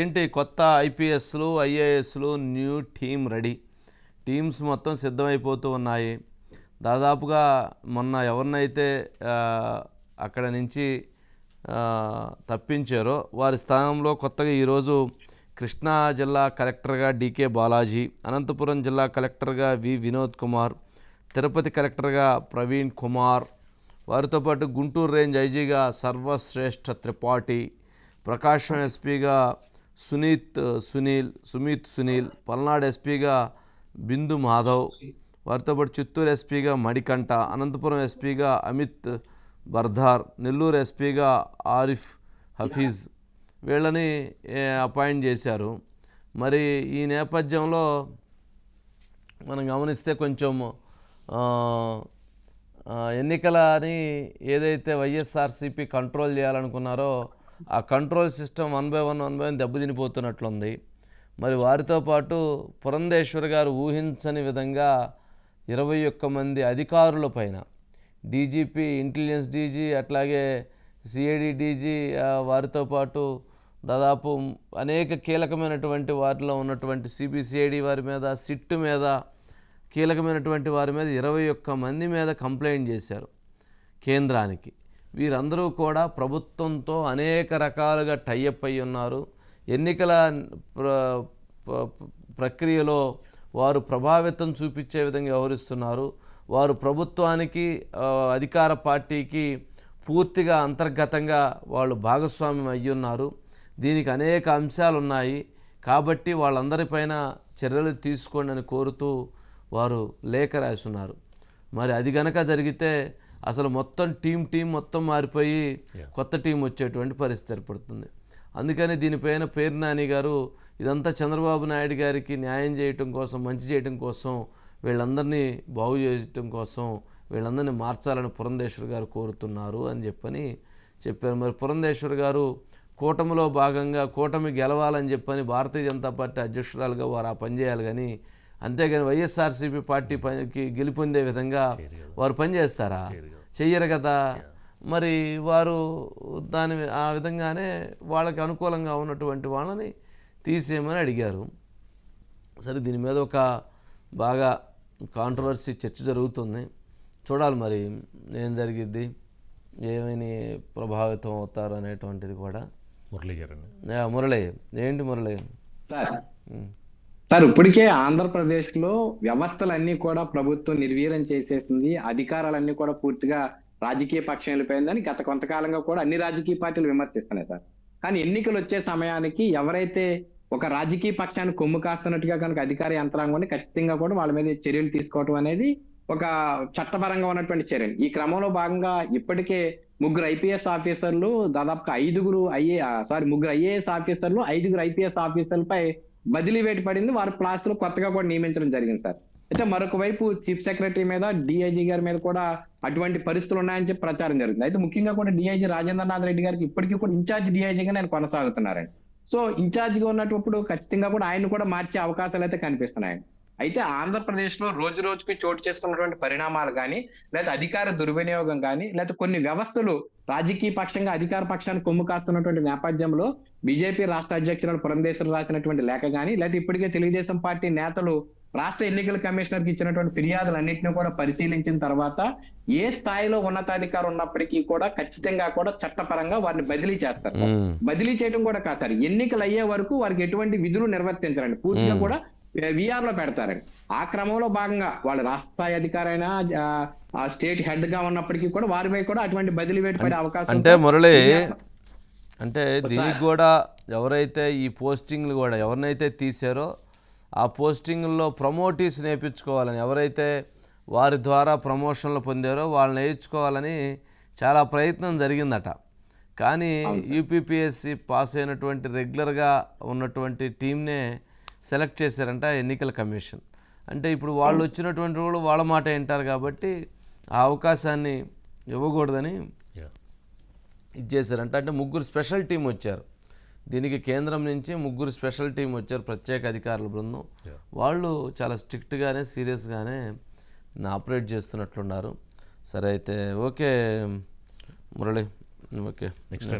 ఏంటి కొత్త ఐపీఎస్లు ఐఏఎస్లు న్యూ టీమ్ రెడీ టీమ్స్ మొత్తం సిద్ధమైపోతూ ఉన్నాయి. దాదాపుగా మొన్న ఎవరినైతే అక్కడ నుంచి తప్పించారో వారి స్థానంలో కొత్తగా ఈరోజు కృష్ణా జిల్లా కలెక్టర్గా డీకే బాలాజీ, అనంతపురం జిల్లా కలెక్టర్గా వి వినోద్ కుమార్, తిరుపతి కలెక్టర్గా ప్రవీణ్ కుమార్, వారితో పాటు గుంటూరు రేంజ్ ఐజీగా సర్వశ్రేష్ఠ త్రిపాఠి, ప్రకాశం ఎస్పీగా సుమిత్ సునీల్, పల్నాడు ఎస్పీగా బిందు మాధవ్, వారితో పాటు చిత్తూరు ఎస్పీగా మడికంఠ, అనంతపురం ఎస్పీగా అమిత్ బర్ధార్, నెల్లూరు ఎస్పీగా ఆరిఫ్ హఫీజ్ వీళ్ళని అపాయింట్ చేశారు. మరి ఈ నేపథ్యంలో మనం గమనిస్తే కొంచెం ఎన్నికలని ఏదైతే వైఎస్ఆర్సీపీ కంట్రోల్ చేయాలనుకున్నారో ఆ control system one by one దెబ్బతినిపోతున్నట్లుంది. మరి వారితో పాటు పురంధేశ్వర్ గారు ఊహించని విధంగా 21 మంది అధికారుల పైన డీజీపీ, ఇంటెలిజెన్స్ డీజీ, అట్లాగే సిఐడి డీజీ, వారితో పాటు దాదాపు అనేక కీలకమైనటువంటి వారిలో ఉన్నటువంటి సిబిసిఐడి వారి మీద, సిట్ మీద, కీలకమైనటువంటి వారి మీద 21 మంది మీద కంప్లైంట్ చేశారు కేంద్రానికి. వీరందరూ కూడా ప్రభుత్వంతో అనేక రకాలుగా టైఅప్ అయి ఉన్నారు. ఎన్నికల ప్రక్రియలో వారు ప్రభావితం చూపించే విధంగా వ్యవహరిస్తున్నారు. వారు ప్రభుత్వానికి, అధికార పార్టీకి పూర్తిగా అంతర్గతంగా వాళ్ళు భాగస్వామ్యం అయ్యి ఉన్నారు. దీనికి అనేక అంశాలు ఉన్నాయి కాబట్టి వాళ్ళందరిపైన చర్యలు తీసుకోండి అని కోరుతూ వారు లేఖ రాస్తున్నారు. మరి అది గనక జరిగితే అసలు మొత్తం టీం మొత్తం మారిపోయి కొత్త టీం వచ్చేటువంటి పరిస్థితి ఏర్పడుతుంది. అందుకని దీనిపైన పేర్ని నాని గారు ఇదంతా చంద్రబాబు నాయుడు గారికి న్యాయం చేయటం కోసం, మంచి చేయటం కోసం, వీళ్ళందరినీ బాగు చేయటం కోసం వీళ్ళందరినీ మార్చాలని పురంధేశ్వర్ గారు కోరుతున్నారు అని చెప్పారు. మరి పురంధేశ్వర్ గారు కూటమిలో భాగంగా కూటమి గెలవాలని చెప్పని భారతీయ జనతా పార్టీ అధ్యక్షురాలుగా వారు ఆ పని చేయాలి, కానీ అంతేగాని వైఎస్ఆర్సీపీ పార్టీ పనికి గెలుపొందే విధంగా వారు పనిచేస్తారా? చెయ్యరు కదా. మరి వారు ఆ విధంగానే వాళ్ళకి అనుకూలంగా ఉన్నటువంటి వాళ్ళని తీసేయమని అడిగారు. సరే, దీని మీద ఒక బాగా కాంట్రవర్సీ చర్చ జరుగుతుంది. చూడాలి మరి ఏం జరిగిద్ది, ఏమని ప్రభావితం అవుతారు అనేటువంటిది కూడా. మురళి ఏంటి మురళి? సార్, ఇప్పటికే ఆంధ్రప్రదేశ్లో వ్యవస్థలన్నీ కూడా ప్రభుత్వం నిర్వీర్యం చేసేసింది. అధికారాలన్నీ కూడా పూర్తిగా రాజకీయ పక్షం వెళ్ళిపోయిందని గత కొంతకాలంగా కూడా అన్ని రాజకీయ పార్టీలు విమర్శిస్తున్నాయి సార్. కానీ ఎన్నికలు వచ్చే సమయానికి ఎవరైతే ఒక రాజకీయ పక్షాన్ని కొమ్ము కాస్తున్నట్టుగా కనుక అధికార యంత్రాంగం ఖచ్చితంగా కూడా వాళ్ళ మీద చర్యలు తీసుకోవడం అనేది ఒక చట్టపరంగా ఉన్నటువంటి చర్యలు. ఈ క్రమంలో భాగంగా ఇప్పటికే ముగ్గురు ఐపీఎస్ ఆఫీసర్లు, దాదాపుగా ముగ్గురు ఐఏఎస్ ఆఫీసర్లు, 5 ఐపీఎస్ ఆఫీసర్లపై బదిలీ వేటు పడింది. వారు ప్లాస్ లో కొత్తగా కూడా నియమించడం జరిగింది సార్. అయితే మరొక వైపు చీఫ్ సెక్రటరీ మీద, డిఐజీ గారి మీద కూడా అటువంటి పరిస్థితులు ఉన్నాయని చెప్పి ప్రచారం జరుగుతుంది. అయితే ముఖ్యంగా కూడా డిఐజీ రాజేంద్రనాథ్ రెడ్డి గారికి ఇప్పటికీ కూడా ఇన్ఛార్జ్ డిఐజీగా నేను కొనసాగుతున్నారండి. సో ఇన్ఛార్జిగా ఉన్నప్పుడు ఖచ్చితంగా కూడా ఆయన కూడా మార్చే అవకాశాలు అయితే కనిపిస్తున్నాయి. అయితే ఆంధ్రప్రదేశ్ లో రోజు రోజుకి చోటు చేసుకున్నటువంటి పరిణామాలు కానీ, లేదా అధికార దుర్వినియోగం కానీ, లేదా కొన్ని వ్యవస్థలు రాజకీయ పక్షంగా అధికార పక్షాన్ని కొమ్ము కాస్తున్నటువంటి నేపథ్యంలో బీజేపీ రాష్ట్ర అధ్యక్షురాలు పురంధేశ్వర్ రాసినటువంటి లేఖ కానీ, లేదా ఇప్పటికే తెలుగుదేశం పార్టీ నేతలు రాష్ట్ర ఎన్నికల కమిషనర్ కి ఇచ్చినటువంటి ఫిర్యాదులన్నింటినీ కూడా పరిశీలించిన తర్వాత ఏ స్థాయిలో ఉన్నతాధికారం ఉన్నప్పటికీ కూడా ఖచ్చితంగా కూడా చట్టపరంగా వారిని బదిలీ చేస్తారు. బదిలీ చేయడం కూడా కాదు సార్, ఎన్నికలు అయ్యే వరకు వారికి ఎటువంటి విధులు నిర్వర్తించారండి, పూర్తిగా కూడా విఆర్ లో పెడతారండి. ఆ క్రమంలో భాగంగా వాళ్ళ రాష్ట్ర స్థాయి అధికారైనా, స్టేట్ హెడ్ గా ఉన్నప్పటికీ కూడా వారిపై కూడా అటువంటి బదిలీ వేటు పడే అవకాశం. అంటే మురళి, అంటే దీనికి కూడా ఎవరైతే ఈ పోస్టింగ్లు కూడా ఎవరినైతే తీసారో ఆ పోస్టింగ్లో ప్రమోటీస్ నేర్పించుకోవాలని, ఎవరైతే వారి ద్వారా ప్రమోషన్లు పొందారో వాళ్ళని నేర్చుకోవాలని చాలా ప్రయత్నం జరిగిందట. కానీ యూపీపీఎస్సీ పాస్ అయినటువంటి రెగ్యులర్గా ఉన్నటువంటి టీంనే సెలెక్ట్ చేశారంట ఎన్నికల కమిషన్. అంటే ఇప్పుడు వాళ్ళు వచ్చినటువంటి వాళ్ళు వాళ్ళ మాట వింటారు కాబట్టి ఆ అవకాశాన్ని ఇవ్వకూడదని ఇచ్చేసారంట. అంటే 3 స్పెషల్ టీం వచ్చారు దీనికి, కేంద్రం నుంచి 3 స్పెషల్ టీం వచ్చారు, ప్రత్యేక అధికారుల బృందం. వాళ్ళు చాలా స్ట్రిక్ట్గానే, సీరియస్గానే ఆపరేట్ చేస్తున్నట్లున్నారు. సరే, అయితే ఓకే మురళి, ఓకే. నెక్స్ట్